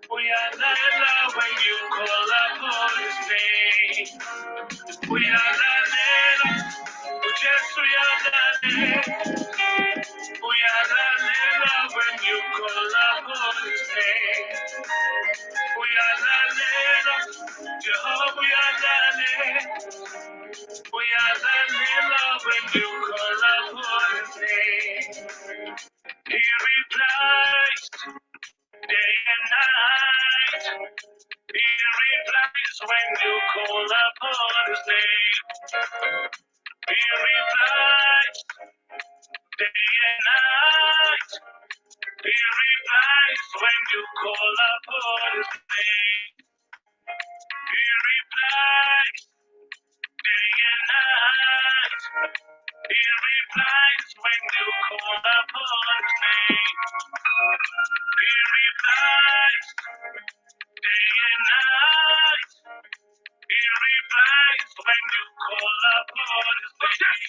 Uyalalela when you call upon His name. Uyalalela, Ujesu uyalalela. Uyalalela when you call upon His name. Uyalalela, Jehovah uyalalela. Uyalalela when you call upon His name. He replies day and night. He replies when you call upon His name. He replies day and night. He replies when you call upon His name. He replies day and night. He replies when you call upon His name. He replies day and night. He replies when you call upon His name.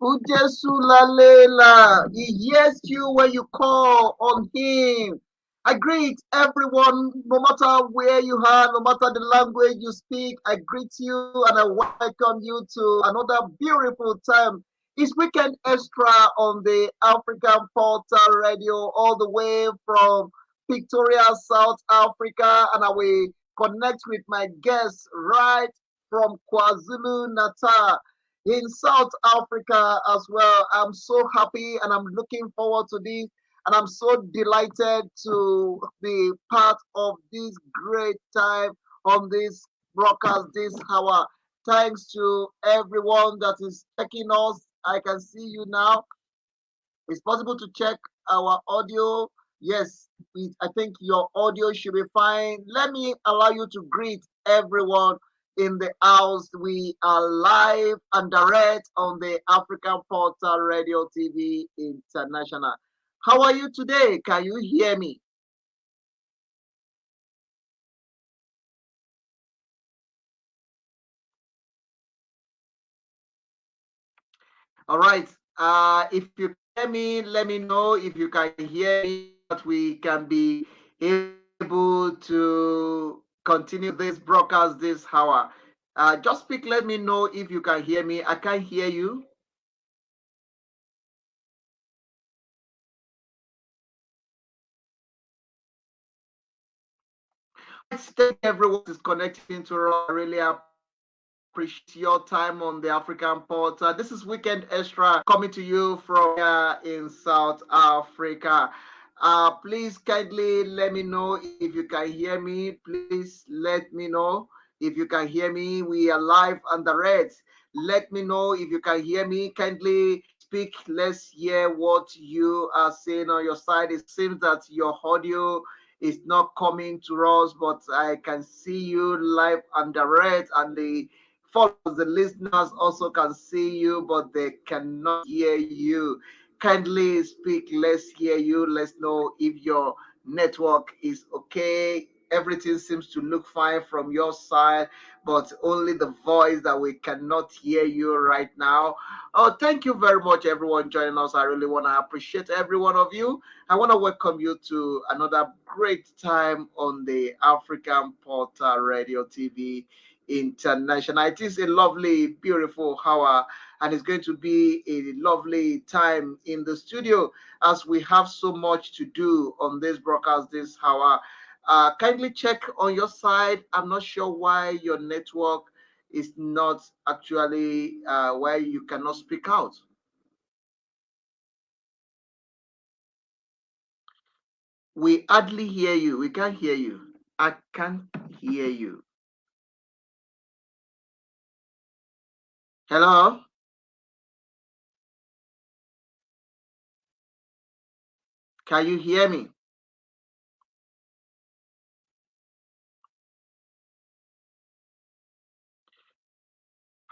Ujesu lalela. He hears you when you call on Him. I greet everyone, no matter where you are, no matter the language you speak. I greet you and I welcome you to another beautiful time. It's Weekend Extra on the African Portal Radio, all the way from Victoria, South Africa, and I will connect with my guests right from KwaZulu Natal in South Africa as well. I'm so happy and I'm looking forward to this. And I'm so delighted to be part of this great time on this broadcast this hour. Thanks to everyone that is checking us. I can see you now. It's possible to check our audio. Yes, I think your audio should be fine. Let me allow you to greet everyone in the house. We are live and direct on the African Portal Radio TV International. How are you today? Can you hear me? All right. If you hear me, let me know if you can hear me, that we can be able to continue this broadcast this hour. Just speak, let me know if you can hear me. I can't hear you. Thank everyone is connecting to us. I really appreciate your time on the African Portal. This is Weekend Extra coming to you from here in South Africa. Please kindly let me know if you can hear me. Please let me know if you can hear me. We are live and direct. Let me know if you can hear me. Kindly speak. Let's hear what you are saying on your side. It seems that your audio is not coming to us, but I can see you live and direct, and the followers, the listeners also can see you, but they cannot hear you. Kindly speak. Let's hear you. Let's know if your network is okay. Everything seems to look fine from your side, but only the voice that we cannot hear you right now. Oh, thank you very much, everyone joining us. I really want to appreciate every one of you. I want to welcome you to another great time on the African Portal Radio TV International. It is a lovely, beautiful hour, and it's going to be a lovely time in the studio as we have so much to do on this broadcast this hour. Kindly check on your side. I'm not sure why your network is not actually why you cannot speak out. We hardly hear you. We can't hear you. I can't hear you. Hello? Can you hear me?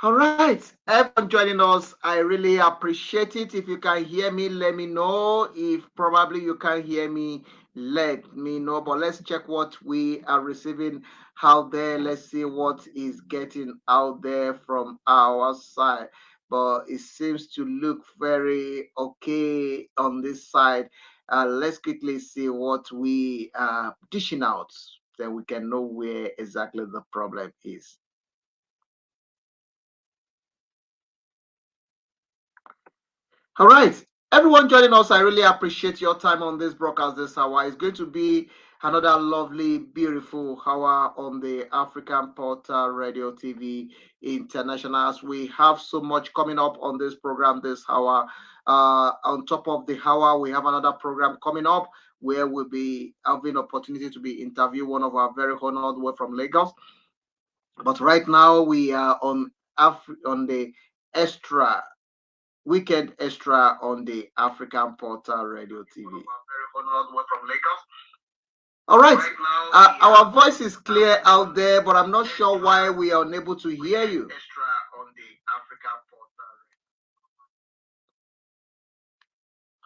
All right, everyone joining us, I really appreciate it. If you can hear me, let me know. If probably you can't hear me, let me know. But let's check what we are receiving out there. Let's see what is getting out there from our side. But it seems to look very okay on this side. Let's quickly see what we are dishing out, then we can know where exactly the problem is. All right, everyone joining us, I really appreciate your time on this broadcast this hour. It's going to be another lovely, beautiful hour on the African Portal Radio TV International. As we have so much coming up on this program this hour. On top of the hour, we have another program coming up where we'll be having opportunity to be interview one of our very honored way from Lagos. But right now we are on on the extra weekend extra on the African Portal Radio TV. All right, our voice is clear out there, but I'm not sure why we are unable to hear you.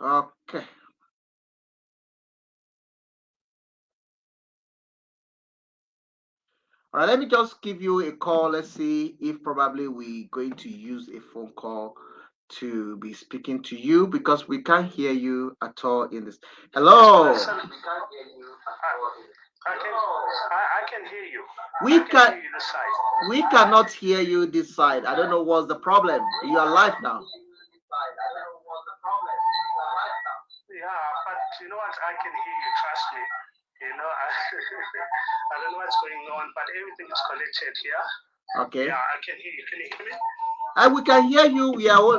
Okay. All right, let me just give you a call. Let's see if probably we're going to use a phone call to be speaking to you because we can't hear you at all in this. Hello. I can hear you. We cannot hear you this side. I don't know what's the problem. You are live now. Yeah, but you know what? I can hear you. Trust me. You know, I don't know what's going on, but everything is connected here. Okay. Yeah, I can hear you. Can you hear me? We can hear you.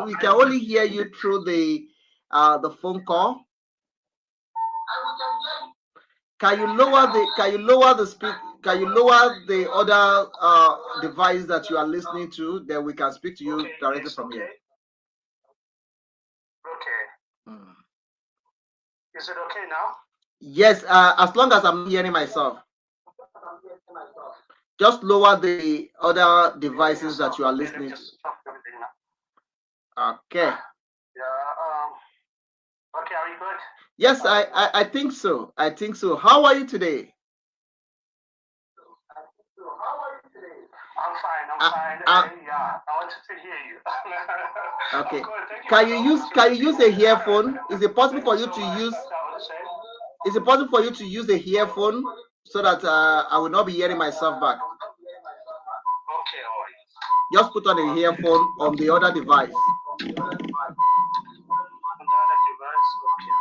We can only hear you through the phone call. Can you lower the speak? Can you lower the other device that you are listening to? Then we can speak to you directly from here. Okay. Is it okay now? Yes, as long as I'm hearing myself. Just lower the other devices that you are listening to. Okay. Yeah. Okay, are you good? Yes, I think so. I think so. How are you today? I'm fine. Yeah, I wanted to hear you. Okay. Can you use a earphone? Is it possible for you to use? Is it possible for you to use a earphone so that I will not be hearing myself back? Okay, all right. Just put on a earphone on the other device. On the other device, okay.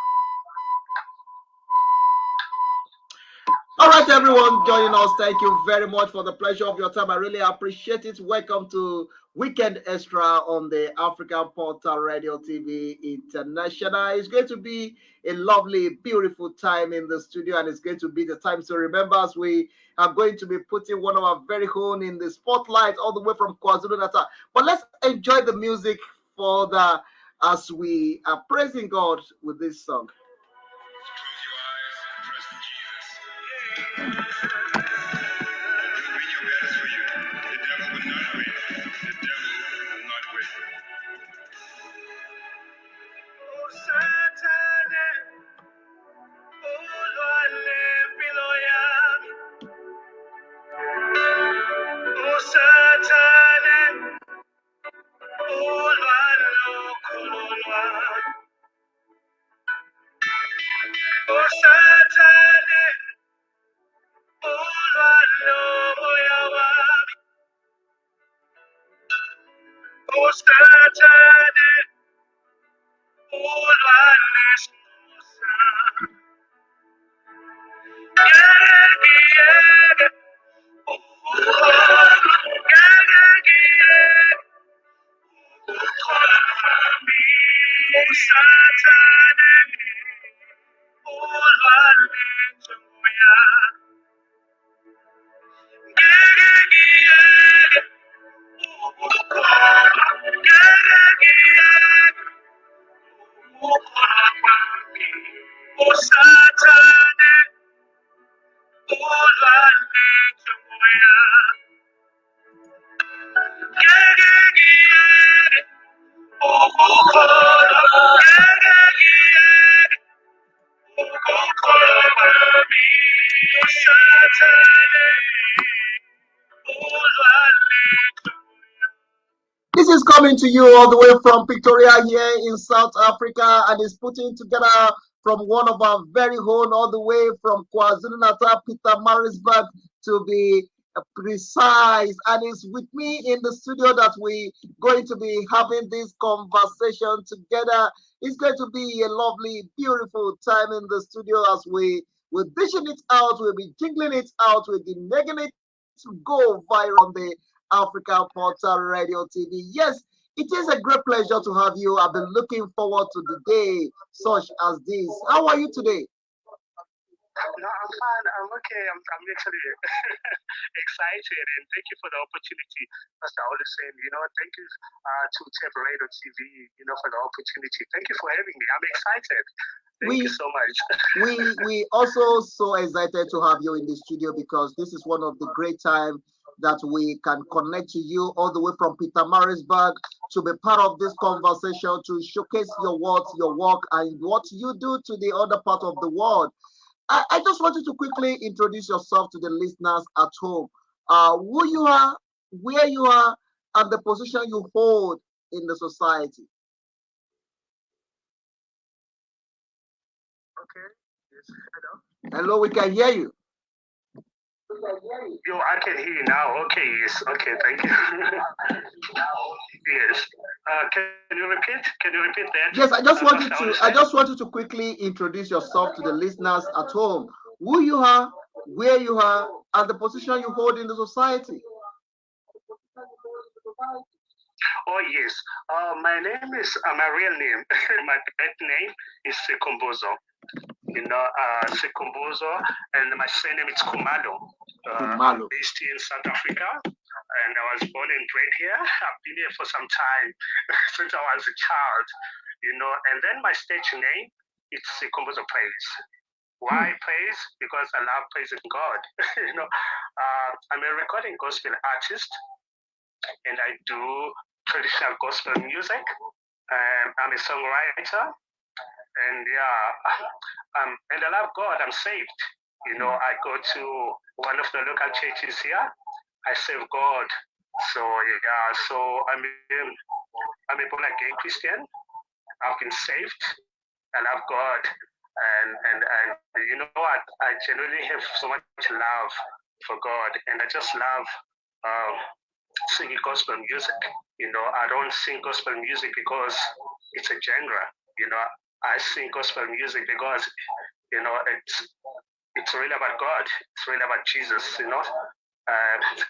All right, everyone joining us, thank you very much for the pleasure of your time. I really appreciate it. Welcome to Weekend Extra on the African Portal Radio TV International. It's going to be a lovely, beautiful time in the studio, and it's going to be the time to remember as we are going to be putting one of our very own in the spotlight all the way from KwaZulu-Natal. But let's enjoy the music further as we are praising God with this song. Doing your best for you. The devil will not win. This is coming to you all the way from Pretoria here in South Africa, and is putting together from one of our very own, all the way from KwaZulu-Natal, Pietermaritzburg, to be precise. And it's with me in the studio that we going to be having this conversation together. It's going to be a lovely, beautiful time in the studio as we're dishing it out, we'll be jingling it out, we'll be making it to go viral on the Africa Portal Radio TV. Yes, it is a great pleasure to have you. I've been looking forward to the day such as this. How are you today? No, I'm fine. I'm okay. I'm actually excited, and thank you for the opportunity. As I always say, thank you to Tep Radio TV, for the opportunity. Thank you for having me. I'm excited. Thank you so much. we also so excited to have you in the studio, because this is one of the great times that we can connect to you all the way from Pietermaritzburg to be part of this conversation, to showcase your words, your work, and what you do to the other part of the world. I just wanted to quickly introduce yourself to the listeners at home. Who you are, where you are, and the position you hold in the society. Okay. Yes. Hello. Hello, we can hear you. Yo, I can hear you now. Okay, yes. Okay, thank you. Yes. Can you repeat? Can you repeat that? Yes, I just wanted to quickly introduce yourself to the listeners at home. Who you are, where you are, and the position you hold in the society. Oh yes. My name is my real name. My birth name is Sikhumbuzo. Sikhumbuzo, and my surname is Khumalo. I'm based in South Africa, and I was born and bred here. I've been here for some time since I was a child, And then my stage name is Sikhumbuzo Praise. Why praise? Because I love praising God. I'm a recording gospel artist, and I do traditional gospel music. I'm a songwriter, and and I love God. I'm saved. I go to one of the local churches here. I serve God. So I'm a born again Christian. I've been saved. I love God, and you know what? I genuinely have so much love for God, and I just love singing gospel music. I don't sing gospel music because it's a genre. I sing gospel music because it's really about God. It's really about Jesus.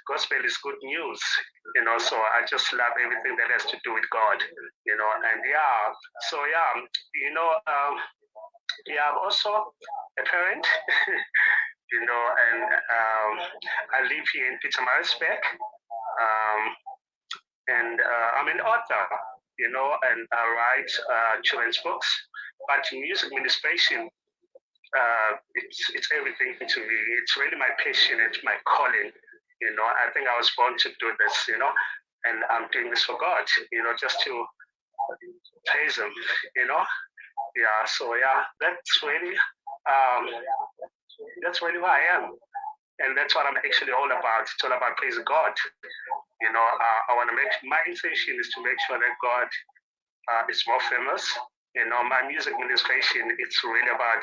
Gospel is good news. So I just love everything that has to do with God. And I'm also a parent. And I live here in Pietermaritzburg. And I'm an author, and I write children's books. But music ministration, it's everything to me. It's really my passion. It's my calling. I think I was born to do this. And I'm doing this for God. Just to praise Him. So that's really who I am. And that's what I'm actually all about. It's all about praising God. You know, I want to make, my intention is to make sure that God is more famous. You know, my music ministration, it's really about,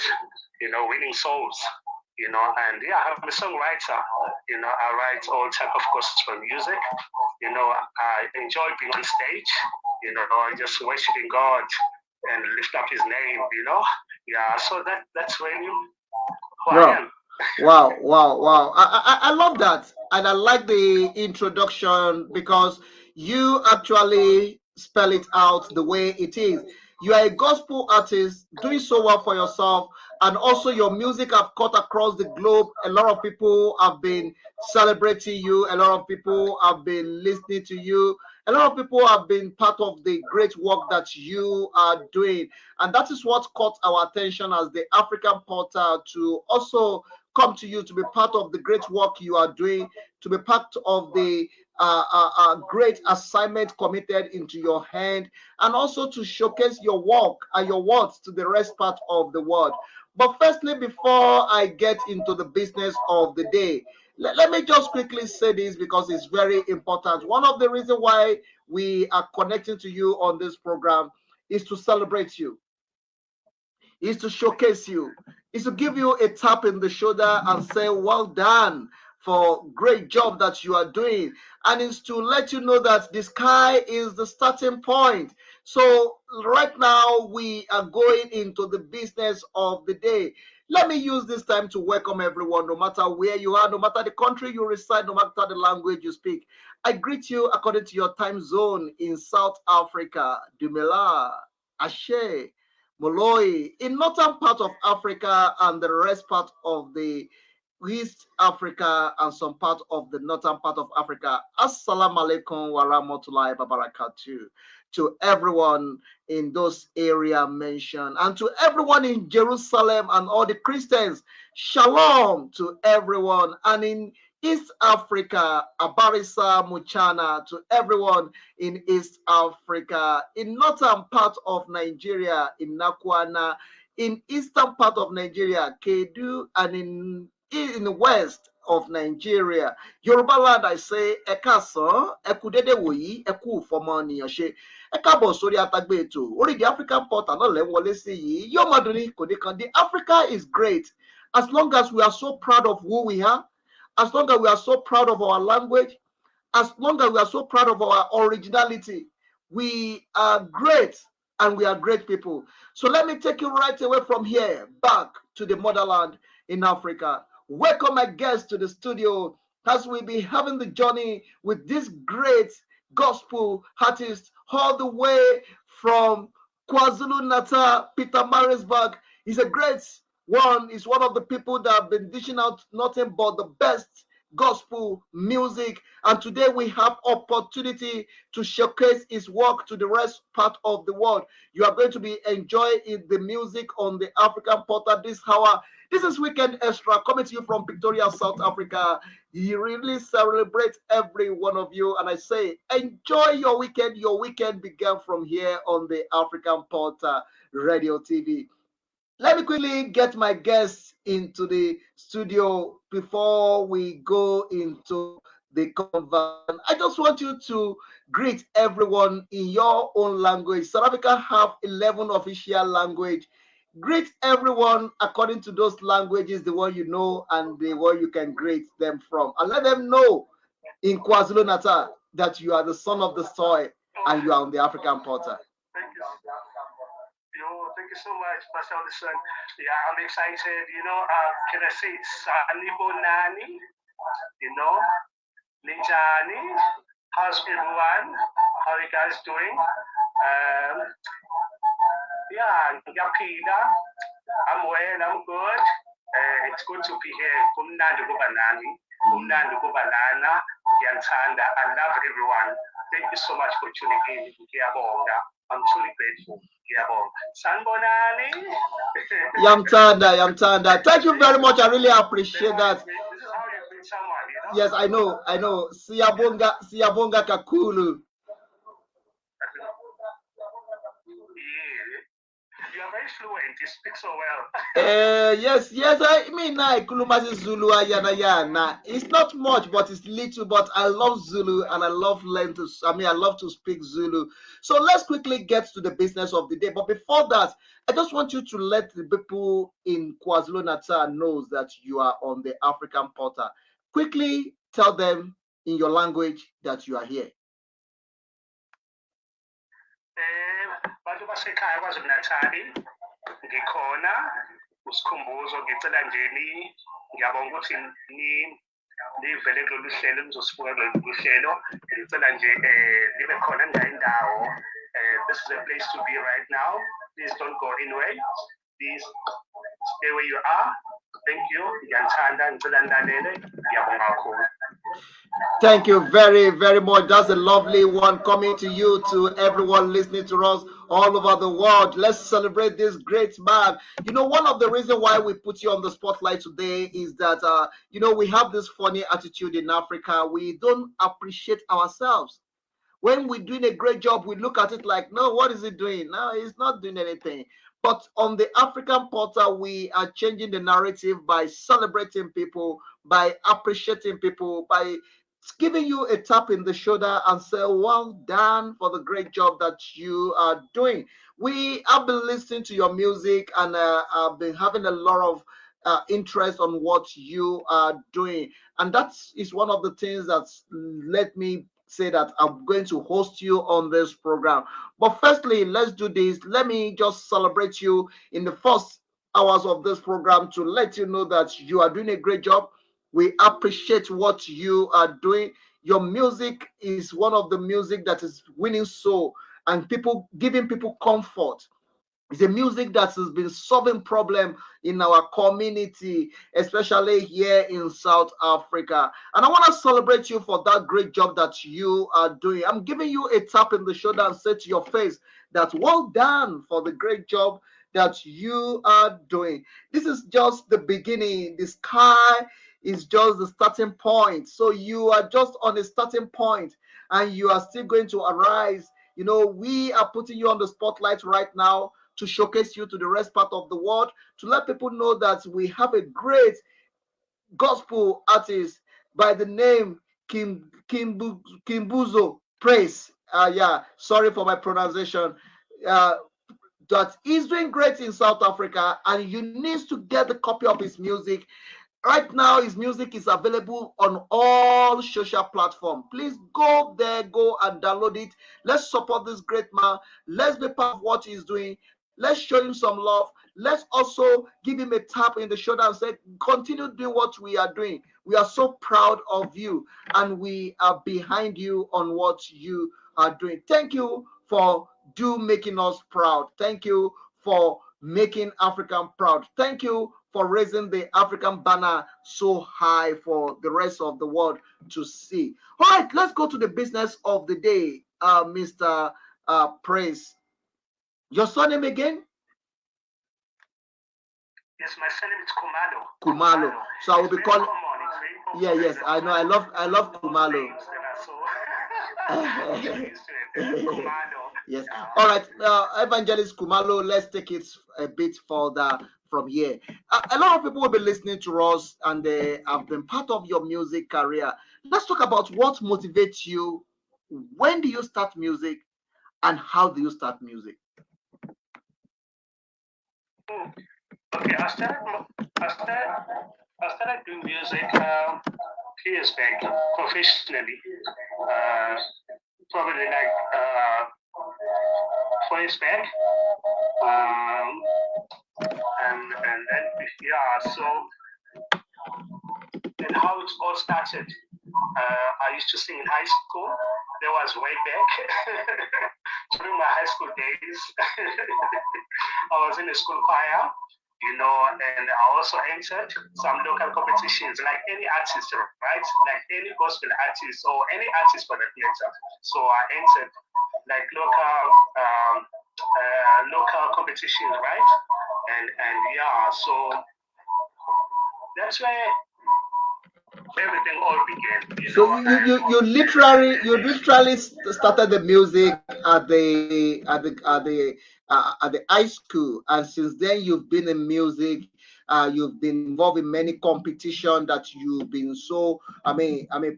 you know, winning souls. You know, and yeah, I'm a songwriter. You know, I write all type of gospel music. You know, I enjoy being on stage. You know, just worshiping God and lift up His name. You know, yeah. So that's really who I am. Wow, wow, wow. I love that. And I like the introduction because you actually spell it out the way it is. You are a gospel artist doing so well for yourself, and also your music have cut across the globe. A lot of people have been celebrating you, a lot of people have been listening to you, a lot of people have been part of the great work that you are doing. And that is what caught our attention as the African Portal to also come to you, to be part of the great work you are doing, to be part of the great assignment committed into your hand, and also to showcase your work and your words to the rest part of the world. But firstly, before I get into the business of the day, let me just quickly say this because it's very important. One of the reasons why we are connecting to you on this program is to celebrate you, is to showcase you, is to give you a tap in the shoulder and say, well done for great job that you are doing. And it's to let you know that the sky is the starting point. So right now we are going into the business of the day. Let me use this time to welcome everyone, no matter where you are, no matter the country you reside, no matter the language you speak. I greet you according to your time zone in South Africa, Dumela, Ashe, Moloi, in northern part of Africa and the rest part of the East Africa and some part of the northern part of Africa. Assalamu alaikum wa rahmatullahi wa barakatuh to everyone in those area mentioned, and to everyone in Jerusalem and all the Christians. Shalom to everyone, and in East Africa, Abarisa Muchana to everyone in East Africa, in northern part of Nigeria, in Nakwana, in eastern part of Nigeria, Kedu, and in the west of Nigeria. Yoruba land, I say, Ekasan, Ekudede Woyi, Eku Fomani Yoshe, Ekabo Sori Atagbe to, Ori the African Portal, no le wole si yi, Yomaduni Kodekan. The Africa is great as long as we are so proud of who we are, as long as we are so proud of our language, as long as we are so proud of our originality. We are great and we are great people. So let me take you right away from here back to the motherland in Africa. Welcome my guests to the studio as we be having the journey with this great gospel artist all the way from KwaZulu-Natal, Peter Marisburg. He's a great one. He's one of the people that have been dishing out nothing but the best gospel music, and today we have opportunity to showcase his work to the rest part of the world. You are going to be enjoying the music on the African Portal this hour. This is Weekend Extra coming to you from Pretoria, South Africa. He really celebrates every one of you, and I say enjoy your weekend. Your weekend began from here on the African Portal Radio TV. Let me quickly get my guests into the studio before we go into the conversation. I just want you to greet everyone in your own language. South Africa have 11 official language. Greet everyone according to those languages, the one you know and the one you can greet them from. And let them know in KwaZulu-Natal that you are the son of the soil and you are on the African Portal. Thank you so much, Pastor Anderson. Yeah, I'm excited. You know, can I say Sanibo Nani? You know, Ninjani. How's everyone? How are you guys doing? Yeah, Yapida. I'm well, I'm good. It's good to be here. Kumnandi Kubanani. Kumnandi Kubalana. Yantanda. I love everyone. Thank you so much for tuning in. I'm truly grateful. Yamtanda. Thank you very much. I really appreciate that. This is how you greet someone, you know? Yes, I know. Siyabonga Kakulu. You are very fluent. He speaks so well. Yes, I mean, Zulu, it's not much, but it's little. But I love Zulu, and I love I love to speak Zulu. So let's quickly get to the business of the day. But before that, I just want you to let the people in KwaZulu-Natal know that you are on the African Portal. Quickly tell them in your language that you are here. Bantu basekhaya KwaZulu-Natal ngikhona uSikhumbuzo ngicela nje ngiyabonga ukuthi nivele kulolu hlelo nizosibuka kulolu hlelo ngicela nje nibe khona indawo this is a place to be right now. Please don't go anywhere. Please stay where you are. Thank you. Ngiyalithanda ngicela nilalele ngiyabonga kakhulu. Thank you very, very much. That's a lovely one coming to you, to everyone listening to us all over the world. Let's celebrate this great man. You know, one of the reasons why we put you on the spotlight today is that, we have this funny attitude in Africa. We don't appreciate ourselves. When we're doing a great job, we look at it like, no, what is he doing? No, he's not doing anything. But on the African Portal, we are changing the narrative by celebrating people, by appreciating people, by giving you a tap in the shoulder and say, well done for the great job that you are doing. We have been listening to your music, and I've been having a lot of interest on what you are doing. And that is one of the things that's let me say that I'm going to host you on this program. But firstly, let's do this. Let me just celebrate you in the first hours of this program to let you know that you are doing a great job. We appreciate what you are doing. Your music is one of the music that is winning soul and people giving people comfort. It's a music that has been solving problem in our community, especially here in South Africa. And I want to celebrate you for that great job that you are doing. I'm giving you a tap in the shoulder and say to your face that well done for the great job that you are doing. This is just the beginning. The sky is just the starting point. So you are just on a starting point and you are still going to arise. You know, we are putting you on the spotlight right now to showcase you to the rest part of the world, to let people know that we have a great gospel artist by the name Sikhumbuzo Praise. Sorry for my pronunciation. That he's doing great in South Africa, and you need to get the copy of his music. Right now, his music is available on all social platforms. Please go there, go and download it. Let's support this great man. Let's be part of what he's doing. Let's show him some love. Let's also give him a tap in the shoulder and say, continue doing what we are doing. We are so proud of you, and we are behind you on what you are doing. Thank you for making us proud. Thank you for making African proud. Thank you for raising the African banner so high for the rest of the world to see. All right, let's go to the business of the day, Mr. Praise. Your surname again? Yes, my surname is Kumalo. So I will be calling. Yeah, yes, I know. I love Kumalo. Yes. All right, Evangelist Kumalo. Let's take it a bit further from here. A lot of people will be listening to us, and they have been part of your music career. Let's talk about what motivates you. When do you start music, and how do you start music? Okay, I started doing music 3 years back professionally. Probably like 4 years back. And then so and how it all started. I used to sing in high school. That was way back during my high school days. I was in a school choir, and I also entered some local competitions, like any artist, right? Like any gospel artist or any artist for that matter. So I entered like local competitions, right? And so that's where everything all began. So you literally started the music at the high school, and since then you've been in music. You've been involved in many competitions that you've been so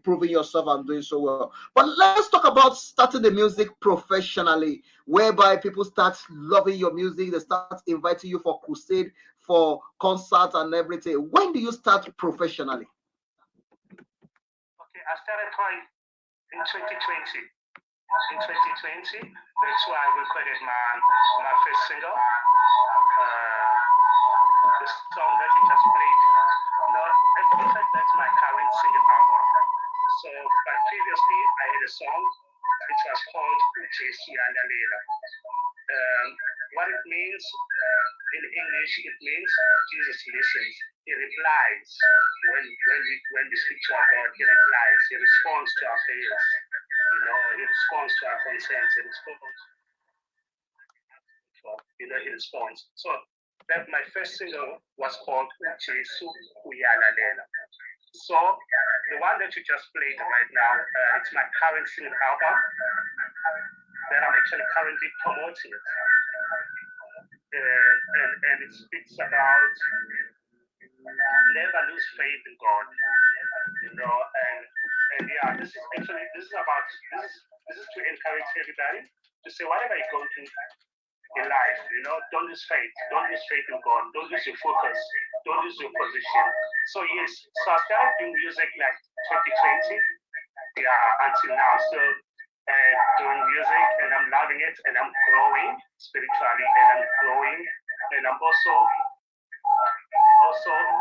proving yourself and doing so well. But let's talk about starting the music professionally, whereby people start loving your music, they start inviting you for crusade, for concerts and everything. When do you start professionally? Okay, I started trying in 2020. In 2020, that's why I recorded my first single. The song that you just played. No, in fact, that's my current singing album. So, but previously I had a song which was called Ujesu, uyalalela. What it means in English, it means Jesus listens. He replies when we speak to our God. He replies. He responds to our prayers. You know, he responds to our concerns. He responds. He responds. So that my first single was called Ujesu, uyalalela. So the one that you just played right now, it's my current singing album that I'm actually currently promoting. And it speaks about never lose faith in God. You know, and yeah, this is to encourage everybody to say whatever you're going through in life, you know, don't lose faith. Don't lose faith in God. Don't lose your focus. Don't lose your position. So yes, so I started doing music like 2020, until now. So doing music, and I'm loving it, and I'm growing spiritually, and I'm growing, and I'm also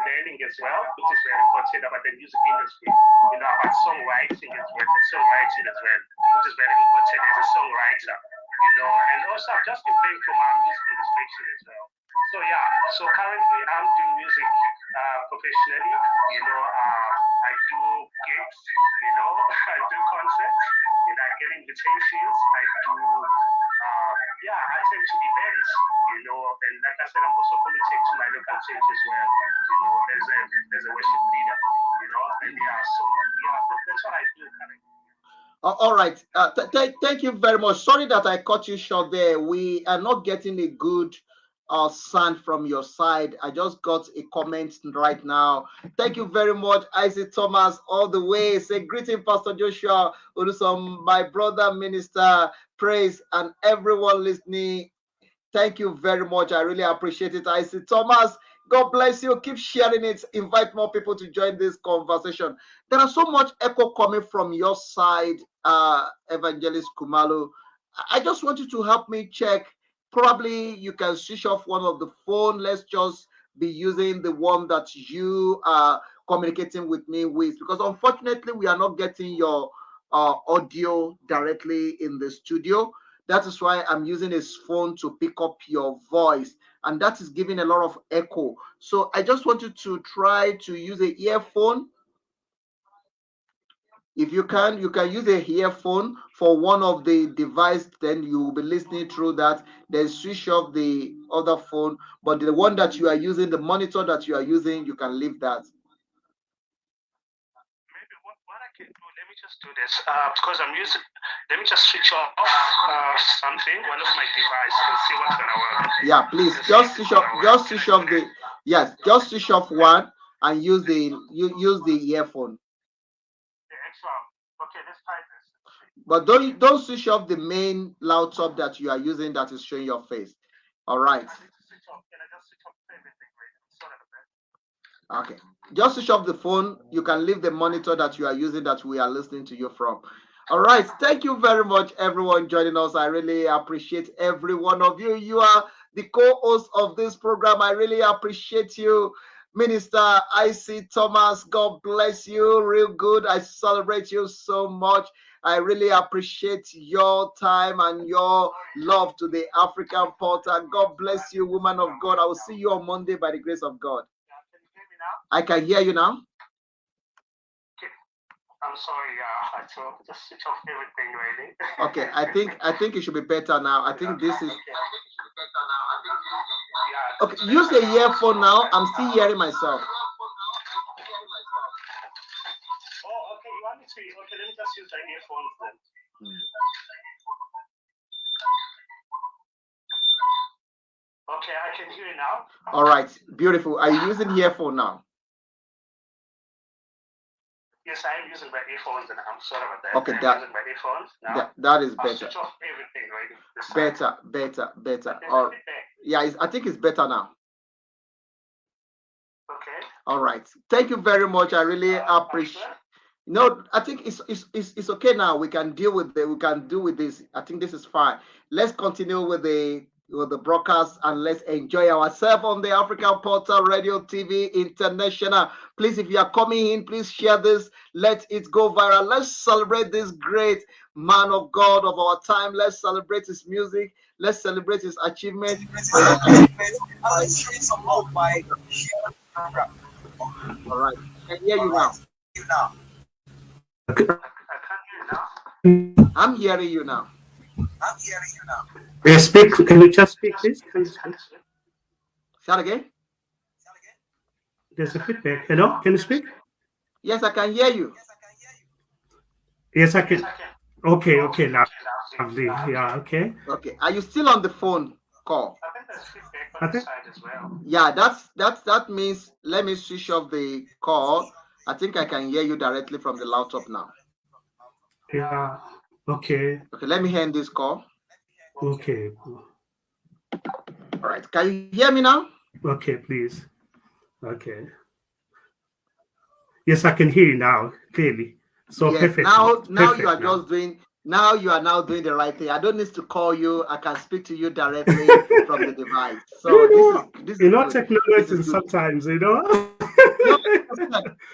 learning as well, which is very important about the music industry. You know, about songwriting as well, which is very important as a songwriter. You know, and also I've just been playing for my music ministration as well. So yeah, so currently I'm doing music professionally. You know, I do gigs. You know, I do concerts. You know, I get invitations. I do. I tend to events. You know, and like I said, I'm also committed to my local church as well. You know, as a worship leader. You know, and that's what I do currently. All right. Thank you very much. Sorry that I cut you short there. We are not getting a good sound from your side. I just got a comment right now. Thank you very much, Isaac Thomas, all the way. Say greeting, Pastor Joshua Olusom, my brother, Minister Praise, and everyone listening. Thank you very much. I really appreciate it, Isaac Thomas. God bless you. Keep sharing it. Invite more people to join this conversation. There are so much echo coming from your side, Evangelist Khumalo. I just want you to help me check. Probably you can switch off one of the phone. Let's just be using the one that you are communicating with me with, because unfortunately we are not getting your audio directly in the studio. That is why I'm using his phone to pick up your voice, and that is giving a lot of echo. So I just want you to try to use an earphone. If you can use a earphone for one of the device, then you will be listening through that. Then switch off the other phone, but the one that you are using, the monitor that you are using, you can leave that. Maybe what I can do, let me just do this, because I'm using, let me just switch off something, one of my devices, and see what's gonna work. Yeah, please just switch off one and use the earphone. Okay, let's try this. But don't switch off the main laptop that you are using that is showing your face. All right. Okay. Just switch off the phone. You can leave the monitor that you are using that we are listening to you from. All right. Thank you very much, everyone joining us. I really appreciate every one of you. You are the co-host of this program. I really appreciate you. Minister I.C. Thomas, God bless you. Real good. I celebrate you so much. I really appreciate your time and your love to the African Porter. God bless you, woman of God. I will see you on Monday by the grace of God. Can you hear me now? I can hear you now. Okay. I'm sorry, I just switch off everything really. Okay, I think it should be better now. I think this is okay. Use the earphone now. I'm still hearing myself. Okay, I can hear you now. All right, beautiful. Are you using earphone now? Yes, I am using my earphones, and I'm sorry about that. Okay, I'm using my earphones now. That is I'll better. switch off everything, right? Better. Or yeah, I think it's better now. Okay. All right. Thank you very much. I really appreciate. No, I think it's okay now. We can deal with it. We can do with this. I think this is fine. Let's continue with the broadcast and let's enjoy ourselves on the African Portal Radio TV International. Please, if you are coming in, please share this. Let it go viral. Let's celebrate this great man of God of our time. Let's celebrate his music. Let's celebrate his achievement. Let's show some love by all right. I can hear you now. I can't hear you now. I'm hearing you now. Yeah, speak. Can you just speak, please? Can you speak? Say that again. There's a feedback. Hello, can you speak? Yes, I can hear you. Yes, I can. Okay, now. Yeah, okay. Okay. Are you still on the phone call? I think there's feedback on the side as well. Yeah, that means let me switch off the call. I think I can hear you directly from the laptop now. Yeah. Okay. Okay, let me end this call. Okay. All right. Can you hear me now? Okay, please. Okay. Yes, I can hear you now clearly. So yes, perfect. Now you are just doing. Now you are now doing the right thing. I don't need to call you. I can speak to you directly from the device. So this is good. Technology sometimes, No,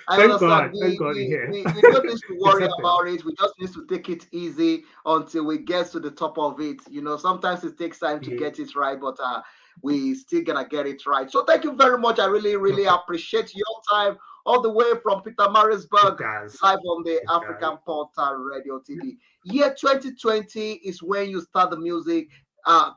I understand. We don't need to worry about it. We just need to take it easy until we get to the top of it. Sometimes it takes time to get it right, but we still gonna get it right. So thank you very much. I really appreciate your time all the way from Pietermaritzburg, live on the African Portal Radio TV. Year 2020 is when you start the music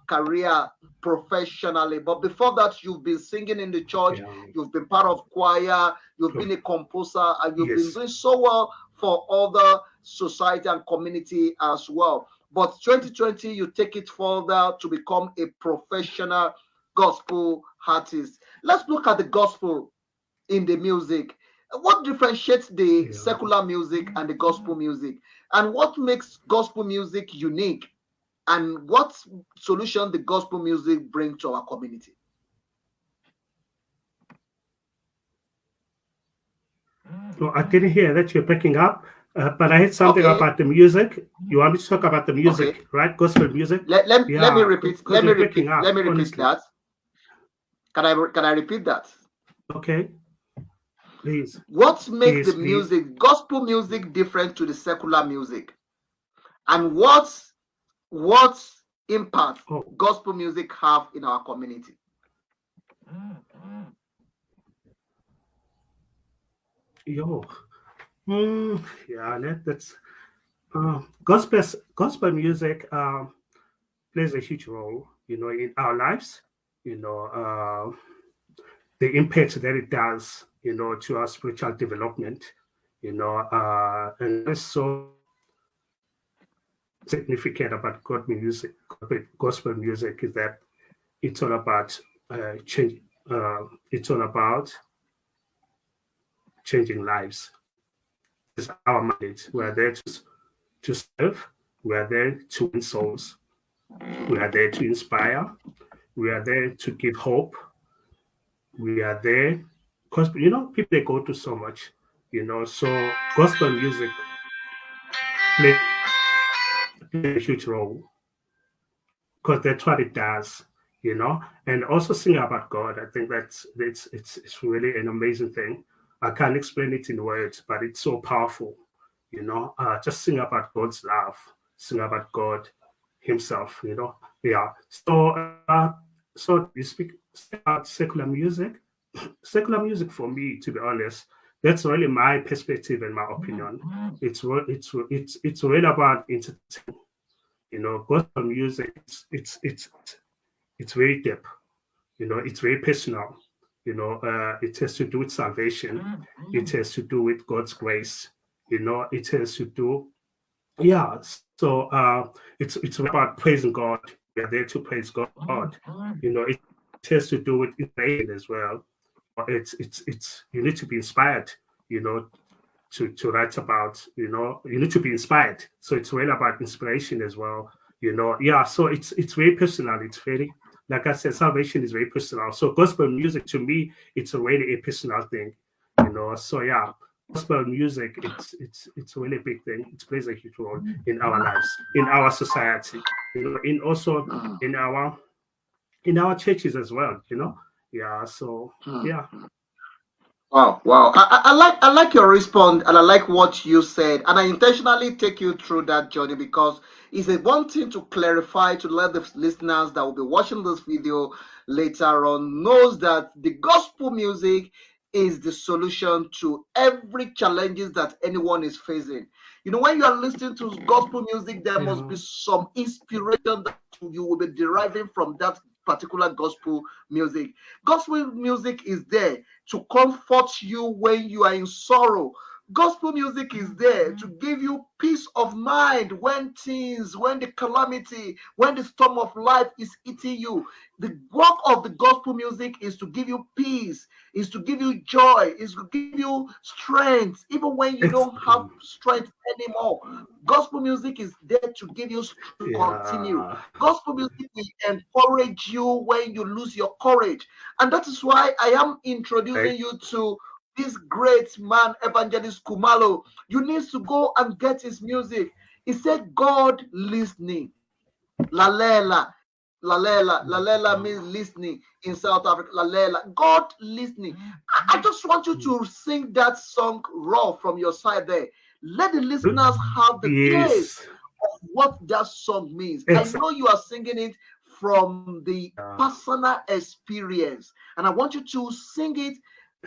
career professionally. But before that, you've been singing in the church, you've been part of choir, you've been a composer, and you've been doing so well for other society and community as well. But 2020, you take it further to become a professional gospel artist. Let's look at the gospel in the music. What differentiates the secular music and the gospel music? And what makes gospel music unique? And what solution the gospel music bring to our community? Well, I didn't hear that you're breaking up, but I heard something about the music. You want me to talk about the music, right? Gospel music. Let me repeat. Let me repeat that. Can I repeat that? Okay. Please. What makes the music, gospel music, different to the secular music? And what impact gospel music have in our community? That's gospel music plays a huge role, in our lives. The impact that it does, to our spiritual development, and it's so significant about gospel music is that it's all about change. It's all about changing lives. It's our mandate. We're there to serve. We're there to win souls. We are there to inspire. We are there to give hope. We are there because people, they go to so much, so gospel music plays a huge role because that's what it does, and also sing about God. I think it's really an amazing thing. I can't explain it in words, but it's so powerful, just sing about God's love, sing about God himself, so you speak about secular music. Secular music, for me, to be honest, that's really my perspective and my opinion. It's really about entertainment. Gospel music, it's very deep. It's very personal. It has to do with salvation. It has to do with God's grace. It has to do yeah, so it's about praising God. We are there to praise God. You know, it has to do with inspiration as well. It's you need to be inspired, you know, to write about, you know, you need to be inspired. So it's really about inspiration as well, you know. Yeah, so it's very personal. It's very, like I said, salvation is very personal. So gospel music to me, it's already a personal thing, you know. So yeah, gospel music, it's a really big thing. It plays a huge role in our lives, in our society, you know, in also in our churches as well, you know. Yeah, so yeah. Wow, wow. I like your response, and I like what you said. And I intentionally take you through that journey because it's a one thing to clarify to let the listeners that will be watching this video later on knows that the gospel music is the solution to every challenges that anyone is facing. You know, when you are listening to gospel music, there must be some inspiration that you will be deriving from that particular gospel music. Gospel music is there to comfort you when you are in sorrow. Gospel music is there to give you peace of mind when the calamity, when the storm of life is eating you. The work of the gospel music is to give you peace, is to give you joy, is to give you strength, even when you don't have strength anymore. Gospel music is there to give you strength to continue. Gospel music will encourage you when you lose your courage. And that is why I am introducing you to this great man, Evangelist Khumalo. You need to go and get his music. He said, God listening. Lalela. Lalela. Lalela means listening in South Africa. Lalela. God listening. I just want you to sing that song raw from your side there. Let the listeners have the taste of what that song means. I know you are singing it from the personal experience, and I want you to sing it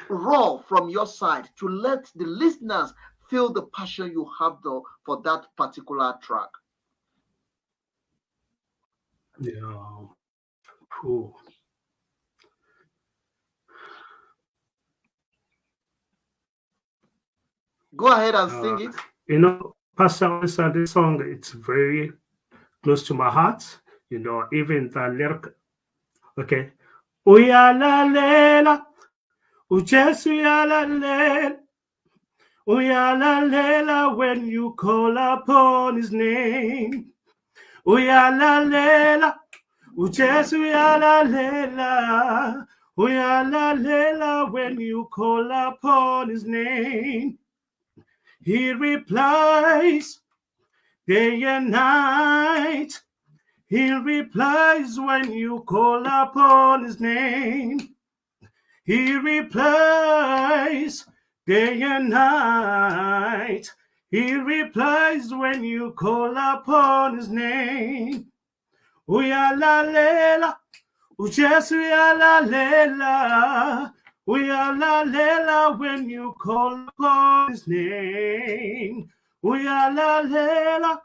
raw from your side to let the listeners feel the passion you have though for that particular track. Yeah. Cool. Go ahead and sing it. You know, Pastor, this song, it's very close to my heart. You know, even the lyric. Okay. Uyalalela, Ujesu uyalalela, uyalalela when you call upon his name. Uyalalela, Ujesu uyalalela, uyalalela when you call upon his name. He replies day and night. He replies when you call upon his name. He replies day and night. He replies when you call upon his name. Uyalalela, Ujesu uyalalela, uyalalela when you call upon his name. Uyalalela,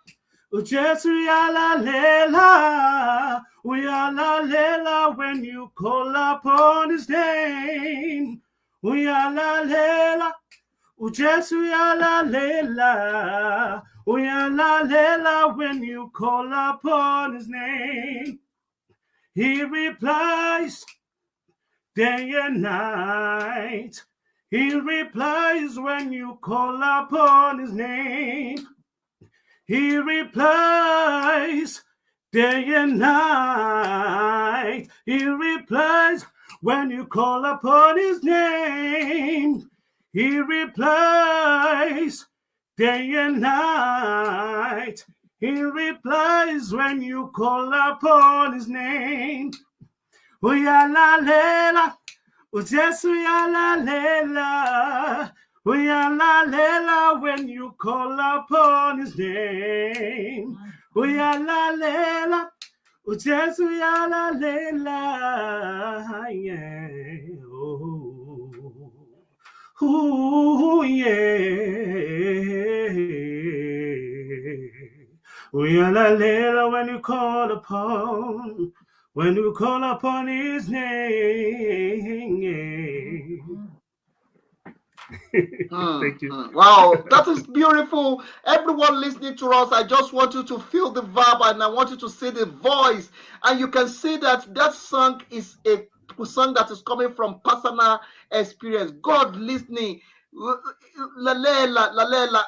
Ujesu uyalalela, uyalalela when you call upon his name. Uyalalela, Ujesu uyalalela, uyalalela when you call upon his name. He replies day and night. He replies when you call upon his name. He replies day and night. He replies when you call upon his name. He replies day and night. He replies when you call upon his name. Uyalalela, Ujesu uyalalela, uyalalela when you call upon his name. Uyalalela, Ujesu uyalalela, yeah. Oh, yeah. Uyalalela when you call upon his name. Thank you. Wow, that is beautiful. Everyone listening to us, I just want you to feel the verb and I want you to see the voice. And you can see that that song is a song that is coming from personal experience. God listening. Lalela, lalela.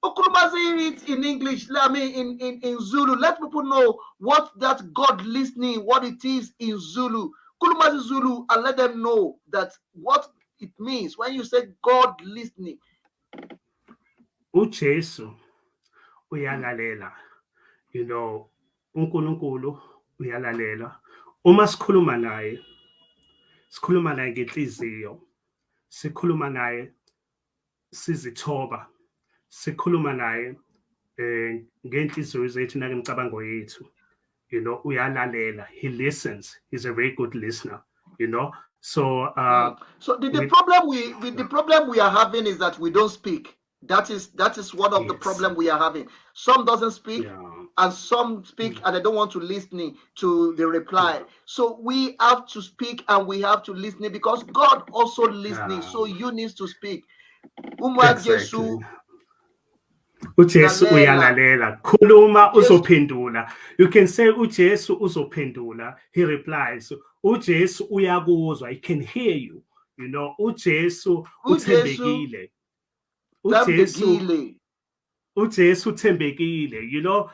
Okurumazi it in English, I mean in Zulu. Let people know what that God listening, what it is in Zulu. Kulumazi Zulu, and let them know that what it means when you say God listening. Ujesu uyalalela. You know, uNkulunkulu uyalalela. Uma sikhuluma naye ngenhliziyo. Sikhuluma naye sizithoba. Sikhuluma naye ngenhliziyo zethu nangemicabango yethu. You know, uyalalela. He listens. He's a very good listener. You know, so so the problem we are having is that we don't speak. That is one of the problem we are having. Some doesn't speak, and some speak and they don't want to listen to the reply. So we have to speak and we have to listen because God also listening. So you need to speak. Ujesu uyalalela. Khuluma uzophendula. You can say Ujesu uzophendula. He replies. Ujesu uyakuzwa. He can hear you. You know, Ujesu uthembekile. Ujesu uthembekile. You know,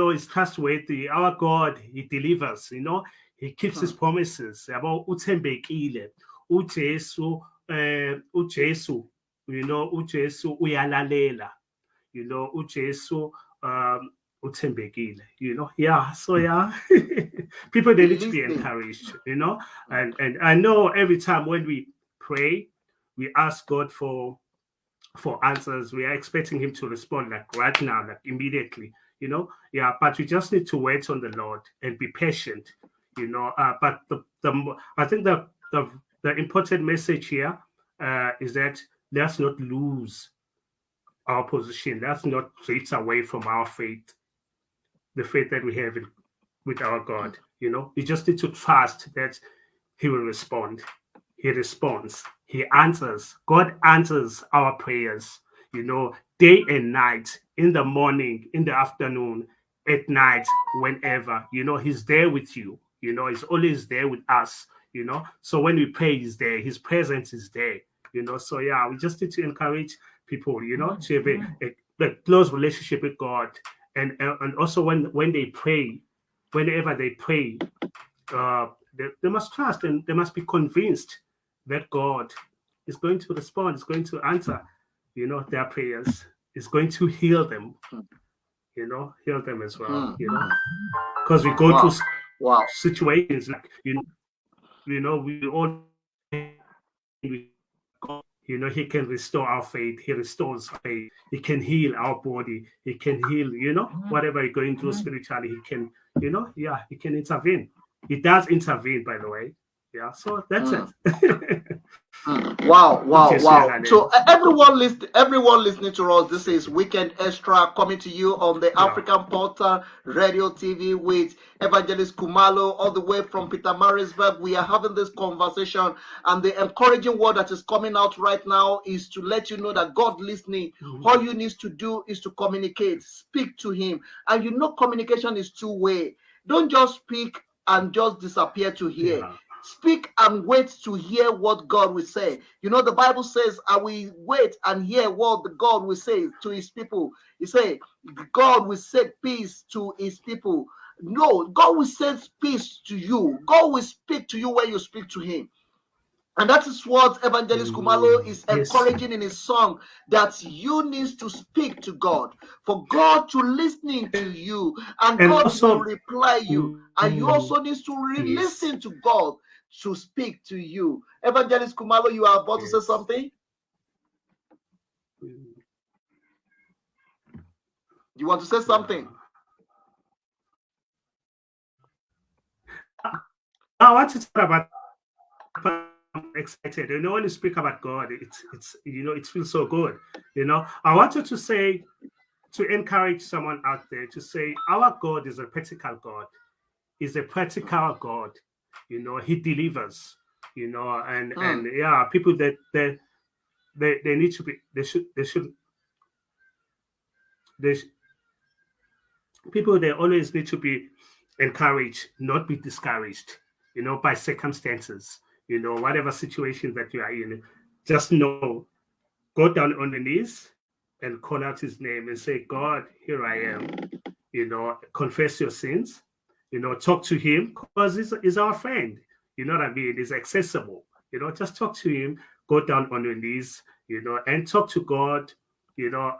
it's trustworthy. Our God, He delivers. You know, He keeps His promises. About uthembekile. Ujesu, you know, Ujesu uyalalela. You know, Ujesu uthembekile. You know, so people, they need to be encouraged. You know, and I know every time when we pray, we ask God for answers. We are expecting Him to respond like right now, like immediately. You know, but we just need to wait on the Lord and be patient. You know, but I think the important message here is that let's not lose our position. Let's not drift away from our faith, the faith that we have with our God. You know, we just need to trust that He will respond. He responds. He answers. God answers our prayers, you know, day and night, in the morning, in the afternoon, at night, whenever. You know, He's there with you. You know, He's always there with us, you know. So when we pray, He's there. His presence is there, you know. So, we just need to encourage people, you know, to have a close relationship with God. And also when they pray, whenever they pray, they must trust and they must be convinced that God is going to respond, is going to answer, you know, their prayers, is going to heal them, you know, heal them as well, you know, because we go through situations like, you know, we all, you know, He can restore our faith. He restores faith. He can heal our body. He can heal, you know, whatever you're going through spiritually. He can, you know, He can intervene. He does intervene, by the way. So that's it. Wow. So everyone listening to us, this is Weekend Extra coming to you on the African Portal Radio TV with Evangelist Khumalo all the way from Pietermaritzburg. We are having this conversation, and the encouraging word that is coming out right now is to let you know that God listening. All you need to do is to communicate, speak to Him. And you know communication is two-way. Don't just speak and just disappear to hear. Speak and wait to hear what God will say. You know, the Bible says, I will wait and hear what the God will say to His people. He said, God will set peace to His people. No, God will send peace to you. God will speak to you when you speak to Him. And that is what Evangelist Khumalo is encouraging in his song, that you need to speak to God, for God to listen to you, and God also will reply you. And you also need to listen to God to speak to you. Evangelist Khumalo, you are about to say something? You want to say something? I want to talk about. I'm excited. You know, when you speak about God, it's you know, it feels so good. You know, I wanted to say, to encourage someone out there to say, our God is a practical God. He's a practical God. You know, He delivers. You know, and people that they need to be, people, they always need to be encouraged, not be discouraged, you know, by circumstances, you know, whatever situation that you are in. Just know, go down on the knees and call out his name and say, God, here I am. You know, confess your sins, you know, talk to him, because he's our friend. You know what I mean? He's accessible. You know, just talk to him, go down on your knees, you know, and talk to God, you know,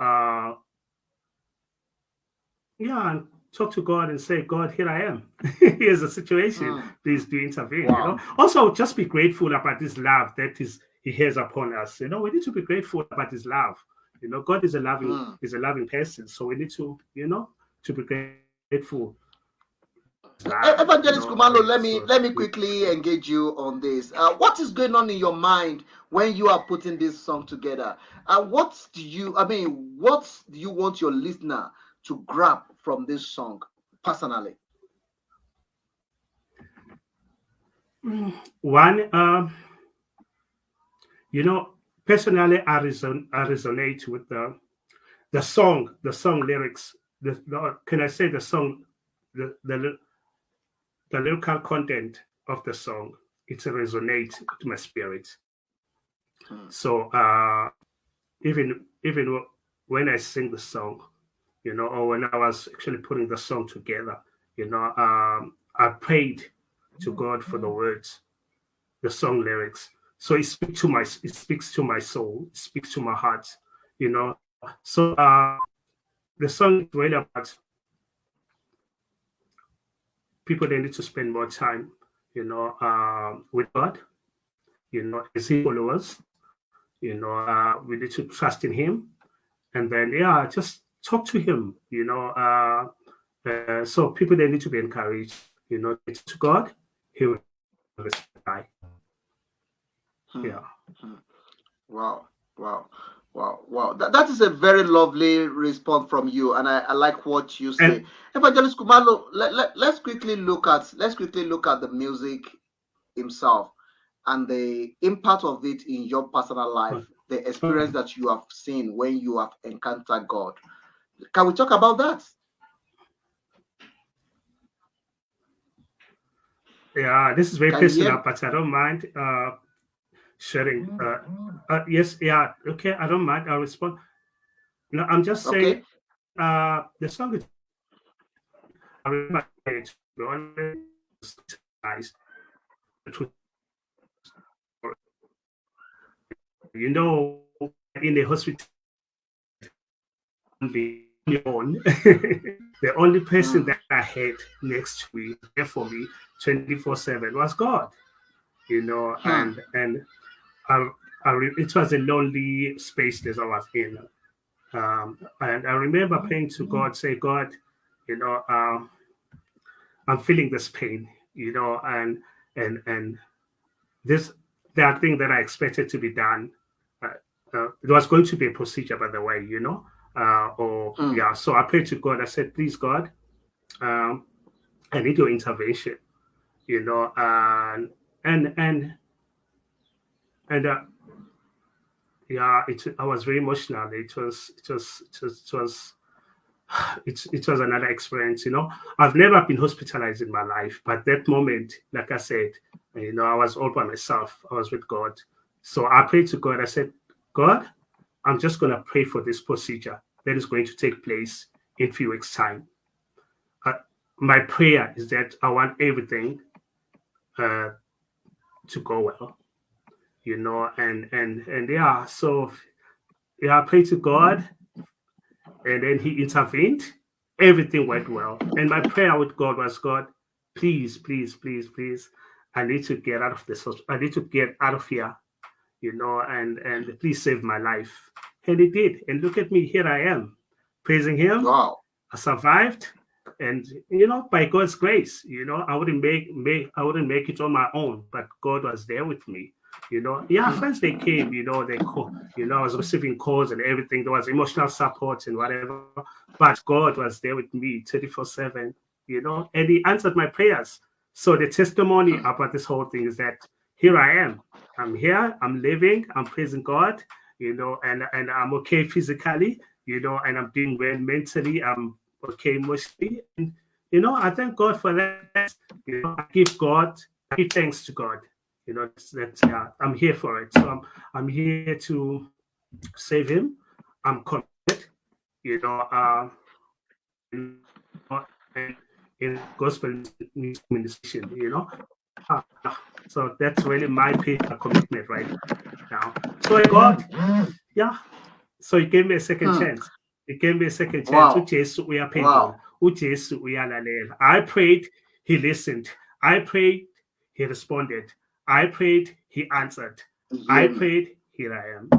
and talk to God and say, God, here I am. Here's a situation. Please do intervene. Wow. You know, also just be grateful about this love that he has upon us. You know, we need to be grateful about his love. You know, God is a loving person. So we need to, you know, to be grateful. Evangelist Khumalo, let me quickly engage you on this. What is going on in your mind when you are putting this song together? What do you want your listener to grab from this song personally? One, you know, personally, I resonate with the song lyrics. Can I say the song, the lyrical content of the song? It resonates with my spirit. So even when I sing the song, you know, or when I was actually putting the song together, you know, I prayed to God for the words, the song lyrics. So it speaks to my soul, it speaks to my heart, you know. So the song is really about people, they need to spend more time, you know, with God, you know, as His followers, you know, we need to trust in Him, and then just talk to Him, you know. So people, they need to be encouraged, you know, to God, He will reply. Yeah. Wow. That is a very lovely response from you, and I like what you say. Evangelist Khumalo, let's quickly look at the music himself and the impact of it in your personal life, the experience that you have seen when you have encountered God. Can we talk about that? Yeah, this is very personal, but I don't mind sharing. Yes, yeah, okay, I don't mind. I'll respond. No, I'm just saying, the song is, I remember it, you know, in the hospital, the only person that I had next to me, there for me 24/7 was God, you know, and it was a lonely space that I was in. And I remember praying to God, say, God, you know, I'm feeling this pain, you know, and that thing that I expected to be done. It was going to be a procedure, by the way, you know. So I prayed to God. I said, please, God, I need your intervention, you know, I was very emotional. It was another experience, you know. I've never been hospitalized in my life, but that moment, like I said, you know, I was all by myself. I was with God. So I prayed to God. I said, God, I'm just going to pray for this procedure that is going to take place in a few weeks' time. My prayer is that I want everything to go well, you know, so I prayed to God, and then He intervened. Everything went well. And my prayer with God was, God, please, please, please, please, I need to get out of this. I need to get out of here, you know, and please save my life. And He did. And look at me, here I am, praising Him. Wow. I survived. And, you know, by God's grace, you know, I wouldn't make it on my own, but God was there with me. You know, friends, they came, you know, they called, you know, I was receiving calls and everything. There was emotional support and whatever, but God was there with me 24/7, you know, and He answered my prayers. So the testimony about this whole thing is that here I am. I'm here, I'm living, I'm praising God, you know, and I'm okay physically, you know, and I'm doing well mentally. I'm okay emotionally. And, you know, I thank God for that. You know, I give thanks to God. You know, that's yeah, I'm here for it. So I'm here to save him. I'm committed, you know, in gospel ministration, you know. So that's really my commitment right now. So God, yeah. So he gave me a second chance. He gave me a second chance. Ujesu uyaphendula. Ujesu uyalalela. I prayed, he listened. I prayed, he responded. I prayed, he answered. I prayed, here I am.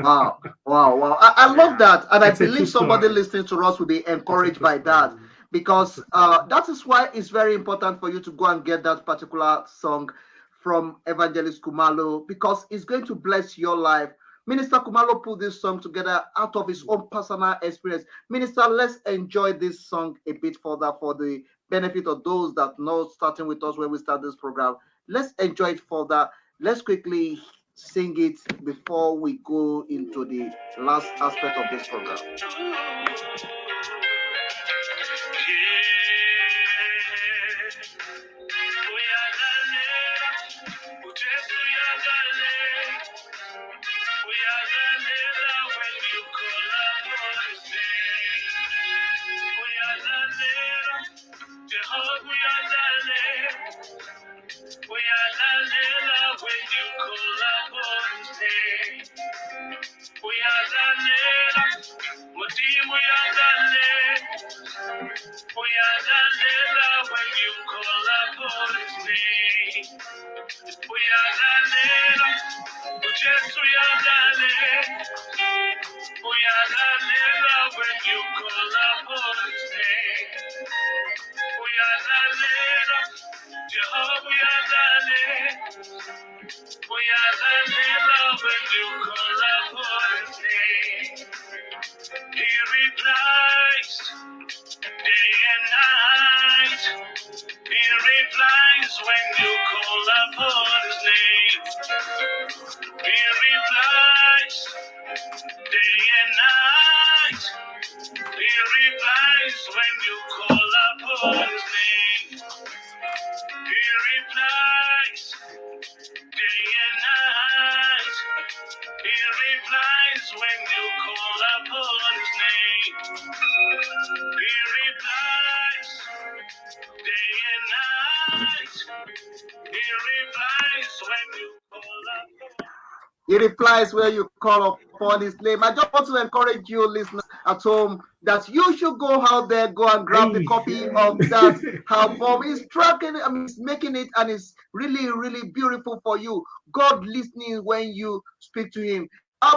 Wow. I love that. And I believe somebody listening to us will be encouraged by that, because that is why it's very important for you to go and get that particular song from Evangelist Khumalo, because it's going to bless your life. Minister Khumalo put this song together out of his own personal experience. Minister, let's enjoy this song a bit further for the benefit of those that know, starting with us when we start this program. Let's enjoy it further. Let's quickly sing it before we go into the last aspect of this program. He replies where you call upon his name. I just want to encourage you, listeners at home, that you should go out there, go and grab the copy of that album. He's tracking it, he's making it, and it's really, really beautiful for you. God listening when you speak to him.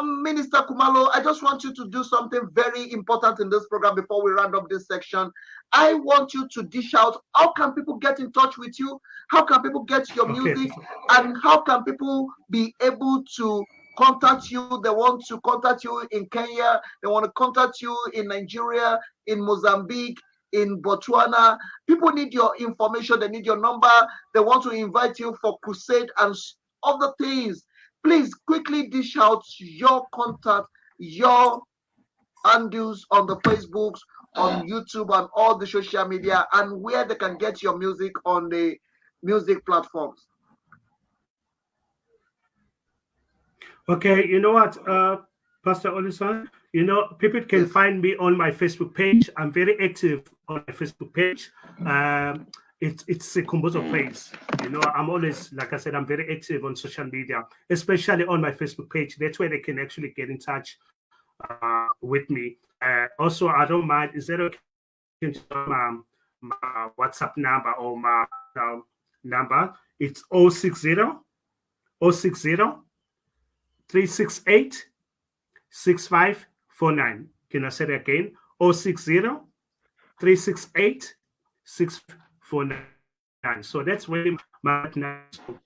Minister Khumalo, I just want you to do something very important in this program before we round up this section. I want you to dish out, how can people get in touch with you? How can people get your music? And how can people be able to contact you? They want to contact you in Kenya. They want to contact you in Nigeria, in Mozambique, in Botswana. People need your information. They need your number. They want to invite you for crusade and other things. Please quickly dish out your contact, your handles on the Facebooks, on YouTube, and all the social media, and where they can get your music on the music platforms. Okay, you know what, Pastor Olison, you know, people can find me on my Facebook page. I'm very active on my Facebook page. It's Sikhumbuzo Praise. You know, I'm always, like I said, I'm very active on social media, especially on my Facebook page. That's where they can actually get in touch with me. Also, I don't mind, is that okay? My WhatsApp number or my number? It's 060 368 6549. Can I say that again? 060 368 6549. So that's where my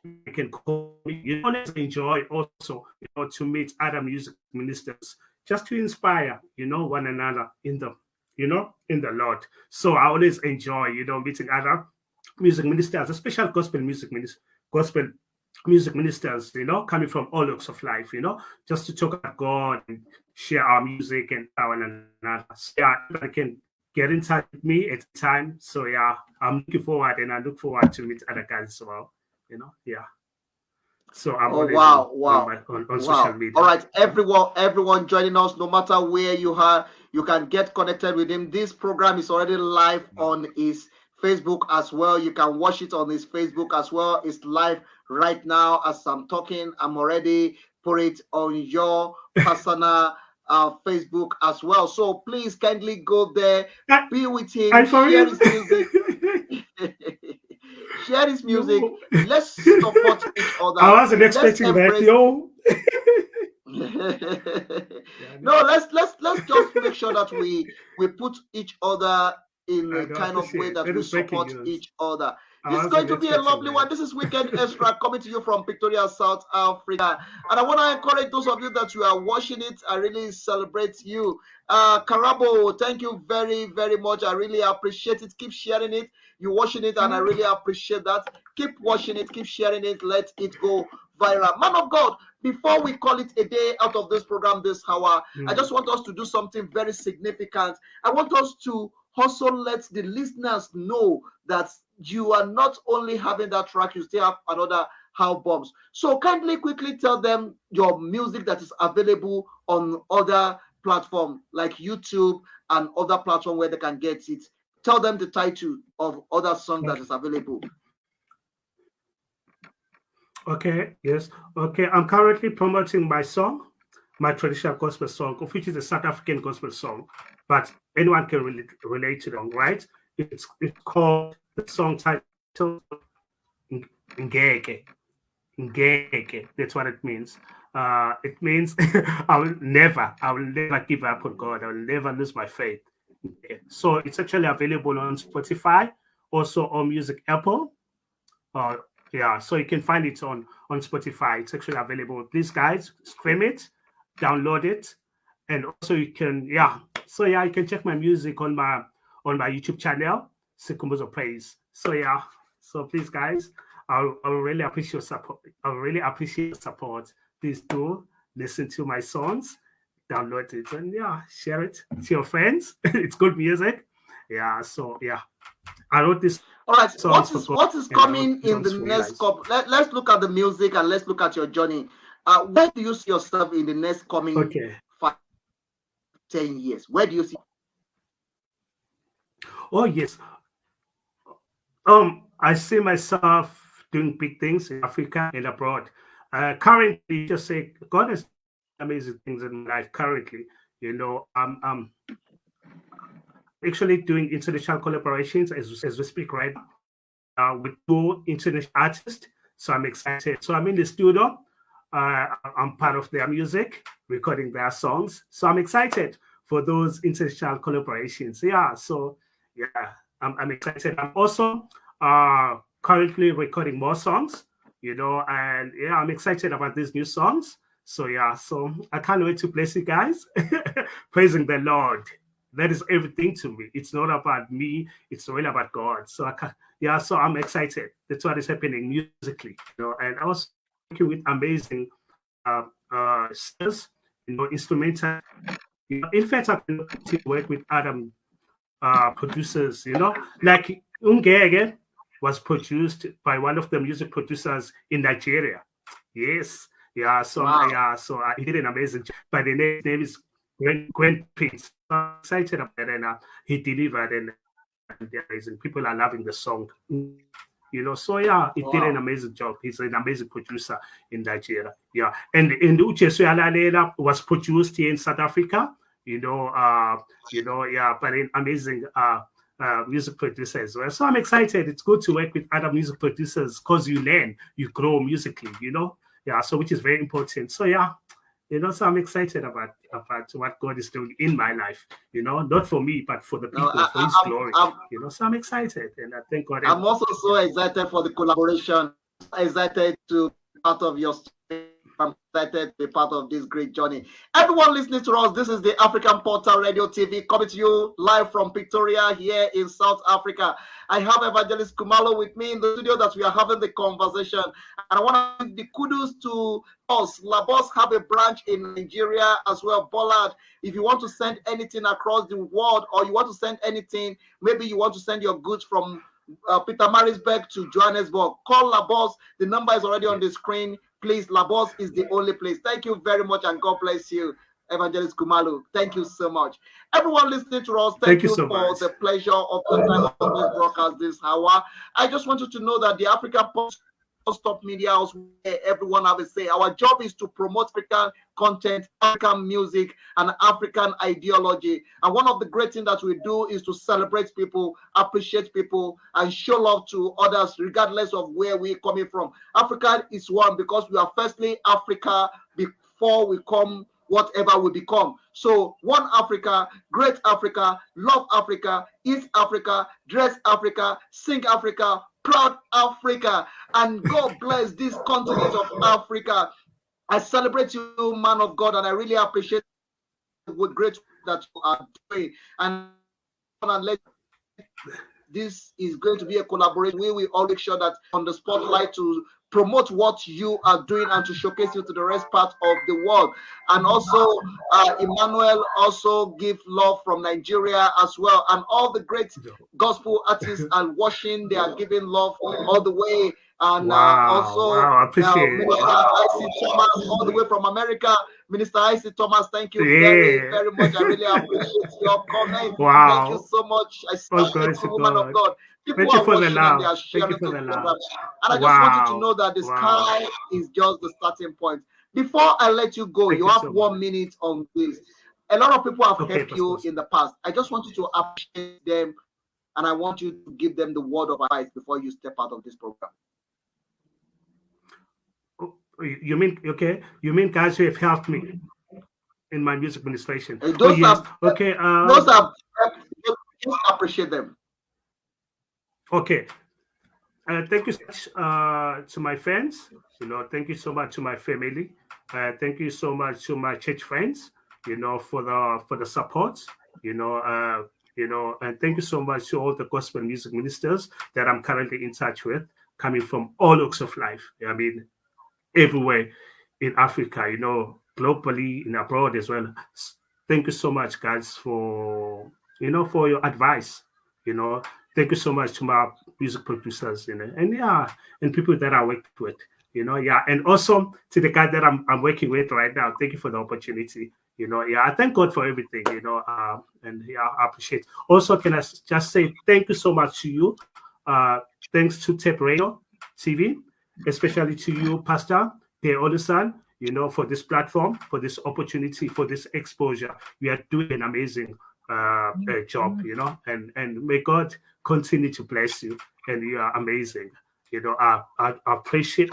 you can call me. You always enjoy also, you know, to meet other music ministers, just to inspire, you know, one another in the, you know, in the Lord. So I always enjoy, you know, meeting other music ministers, especially gospel music ministers, gospel music ministers, you know, coming from all walks of life, you know, just to talk about God and share our music and one another. So, yeah, I can get in touch with me at the time. So yeah, I'm looking forward, and I look forward to meet other guys as well. You know, yeah. So I'm always on social media. All right, everyone joining us, no matter where you are, you can get connected with him. This program is already live on his Facebook as well. You can watch it on his Facebook as well. It's live right now as I'm talking. I'm already put it on your personal Facebook as well. So please kindly go there, be with him, share his music. Share his music. No. Let's support each other. I wasn't expecting that, yo. No, let's just make sure that we put each other in a kind of way that we support each other. This is going to be a lovely one. This is Weekend Extra coming to you from Pretoria, South Africa. And I want to encourage those of you that you are watching it. I really celebrate you. Karabo, thank you very, very much. I really appreciate it. Keep sharing it. You're watching it, and I really appreciate that. Keep watching it. Keep sharing it. Let it go viral. Man of God, before we call it a day out of this program this hour, I just want us to do something very significant. I want us to also let the listeners know that you are not only having that track, you still have another albums. So kindly quickly tell them your music that is available on other platforms like YouTube and other platforms where they can get it. Tell them the title of other songs that is available. Okay, yes. Okay, I'm currently promoting my song, my traditional gospel song, which is a South African gospel song, but anyone can relate to it, right? It's called, the song title, NGEKE. NGEKE, that's what it means. It means I will never give up on God. I will never lose my faith. Okay. So it's actually available on Spotify, also on Music Apple. Yeah, so you can find it on Spotify. It's actually available. Please, guys, stream it, download it, and also you can, yeah. So yeah, you can check my music on my YouTube channel, Sikhumbuzo Praise. So yeah, so please, guys, I really appreciate your support. I really appreciate your support. Please do listen to my songs, download it, and yeah, share it to your friends. It's good music. Yeah, so yeah, I wrote this. All right, what is coming in the next couple? Let's look at the music and let's look at your journey. Where do you see yourself in the next coming 5-10 years? Where do you see? Oh yes, I see myself doing big things in Africa and abroad. Currently, just say God has amazing things in my life. Currently, you know, I'm actually doing international collaborations as we speak right now with 2 international artists. So I'm excited. So I'm in the studio. I'm part of their music, recording their songs. So I'm excited for those international collaborations. Yeah. So yeah, I'm excited. I'm also currently recording more songs, you know, and yeah, I'm excited about these new songs. So yeah, so I can't wait to bless you guys, praising the Lord. That is everything to me. It's not about me. It's really about God. So so I'm excited. That's what is happening musically, you know. And I was working with amazing singers, you know, instrumental. You know, in fact, I've been to work with other producers, you know, like NGEKE was produced by one of the music producers in Nigeria. Yes, yeah. So wow. So he did an amazing job. But the name is Gwen Prince. I'm excited about it, and he delivered, and people are loving the song, you know. So yeah, he did an amazing job. He's an amazing producer in Nigeria. Yeah, and Ujesu uyalalela was produced here in South Africa, you know, yeah, but an amazing music producer as well. So I'm excited. It's good to work with other music producers because you learn, you grow musically, you know. Yeah, so which is very important. So yeah, you know, so I'm excited about what God is doing in my life, you know, not for me, but for the people, for His glory, you know. So I'm excited, and I thank God. I'm also so excited for the collaboration. Excited to be part of your story. I'm excited to be part of this great journey. Everyone listening to us, this is the African Portal Radio TV coming to you live from Pretoria here in South Africa. I have Evangelist Khumalo with me in the studio that we are having the conversation. And I want to give the kudos to us. Labos have a branch in Nigeria as well. Bollard, if you want to send anything across the world or you want to send anything, maybe you want to send your goods from Pietermaritzburg to Johannesburg, call Labos. The number is already on the screen. Please, Labos is the only place. Thank you very much and God bless you, Evangelist Khumalo. Thank you so much. Everyone listening to us, thank you so for the pleasure of the time of this broadcast this hour. I just want you to know that the African Stop Media House, where everyone have a say. Our job is to promote African content, African music, and African ideology. And one of the great things that we do is to celebrate people, appreciate people, and show love to others, regardless of where we're coming from. Africa is one because we are firstly Africa before we come whatever we become. So one Africa, great Africa, love Africa, eat Africa, dress Africa, sing Africa, proud Africa, and God bless this continent of Africa. I celebrate you, man of God, and I really appreciate what great that you are doing. And let this is going to be a collaboration. We will all make sure that on the spotlight to promote what you are doing and to showcase you to the rest part of the world. And also Emmanuel also give love from Nigeria as well, and all the great gospel artists are watching. They are giving love all the way. And also I appreciate Minister Isaac Thomas all the way from America. Minister Isaac Thomas, thank you very, very much. I really appreciate your comment. Thank you so much. I thank you, woman of God. People are watching and they are sharing the program. And I just want you to know that the sky is just the starting point. Before I let you go, you have 1 minute on this. A lot of people have helped you in the past. I just want you to appreciate them, and I want you to give them the word of advice before you step out of this program. You mean You mean guys who have helped me in my music ministration? Those are just appreciate them. Okay. Thank you so much to my friends. Thank you so much to my family. Thank you so much to my church friends. For the support. And thank you so much to all the gospel music ministers that I'm currently in touch with, coming from all walks of life. I mean, everywhere in Africa, globally and abroad as well. Thank you so much, guys, for your advice. Thank you so much to my music producers, and people that I work with, and also to the guy that I'm working with right now. Thank you for the opportunity. I thank God for everything, and I appreciate. Also, can I just say thank you so much to you. Thanks to Tape Radio TV, especially to you, Pastor Olusan, for this platform, for this opportunity, for this exposure. You are doing an amazing job, and may God continue to bless you. And you are amazing. I appreciate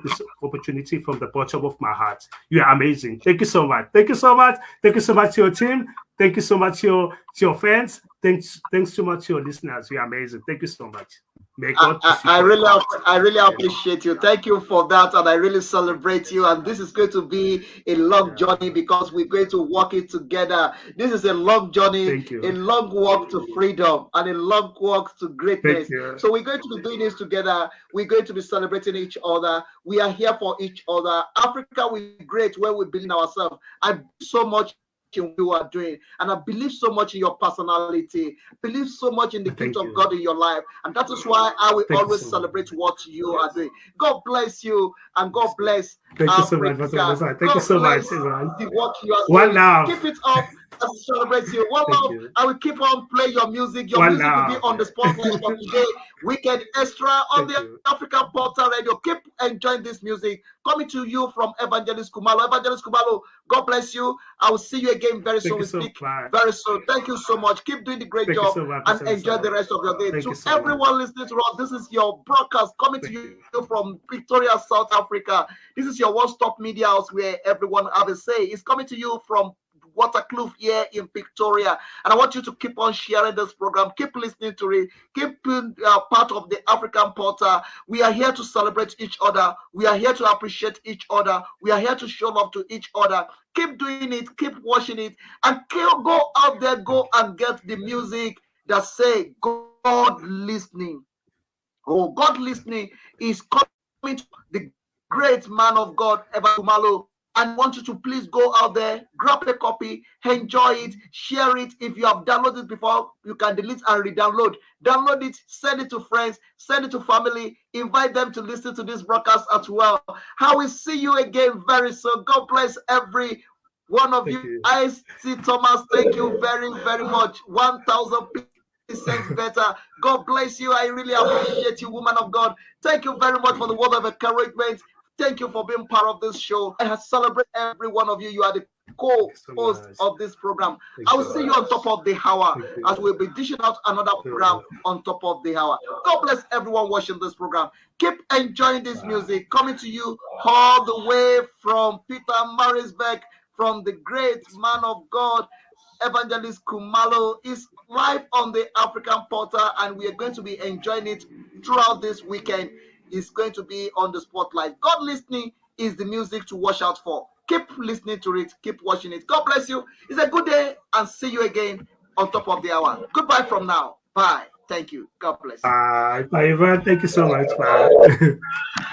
this opportunity from the bottom of my heart. You are amazing. Thank you so much. Thank you so much. Thank you so much to your team. Thank you so much to your fans. Thanks so much to your listeners. You are amazing. Thank you so much. I really appreciate you. Thank you for that, and I really celebrate you. And this is going to be a long journey because we're going to walk it together. This is a long journey, a long walk to freedom, and a long walk to greatness. So we're going to be doing this together. We're going to be celebrating each other. We are here for each other. Africa will be great when we believe in ourselves. I so much you are doing, and I believe so much in your personality, believe so much in the gift of God in your life, and that is why I will always celebrate what you are doing. God bless you, and God bless Africa. Thank you so much. The work you are doing. Keep it up. I celebrate you. One love. I will keep on playing your music. Your music will be on the spotlight for today. Weekend Extra on the African Portal Radio. Keep enjoying this music. Coming to you from Evangelist Khumalo. Evangelist Khumalo, God bless you. I will see you again very soon. We speak very soon. Thank you so much. Keep doing the great job and enjoy the rest of your day. To everyone listening to us, this is your broadcast coming to you from Pretoria, South Africa. This is your one-stop media house where everyone have a say. It's coming to you from Waterkloof here in Victoria. And I want you to keep on sharing this program. Keep listening to it. Keep being part of the African Portal. We are here to celebrate each other. We are here to appreciate each other. We are here to show love to each other. Keep doing it. Keep watching it. And go out there. Go and get the music that say God listening. Oh, God listening is coming to the great man of God, Sikhumbuzo. And I want you to please go out there, grab a copy, enjoy it, share it. If you have downloaded it before, you can delete and re-download. Download it, send it to friends, send it to family, invite them to listen to this broadcast as well. I will see you again very soon. God bless every one of you. I see Thomas. Thank you very, very much. 1,000 better. God bless you. I really appreciate you, woman of God. Thank you very much for the word of encouragement. Thank you for being part of this show. I celebrate every one of you. You are the co-host of this program. I will see you on top of the hour as we'll be dishing out another program on top of the hour. God bless everyone watching this program. Keep enjoying this music coming to you all the way from Peter Marisbeck, from the great man of God, Evangelist Sikhumbuzo, is live on the African Portal, and we are going to be enjoying it throughout this weekend. It's going to be on the spotlight. God listening is the music to watch out for. Keep listening to it. Keep watching it. God bless you. It's a good day, and see you again on top of the hour. Goodbye from now. Bye. Thank you. God bless you. Bye, Ivan. Thank you so much. Bye.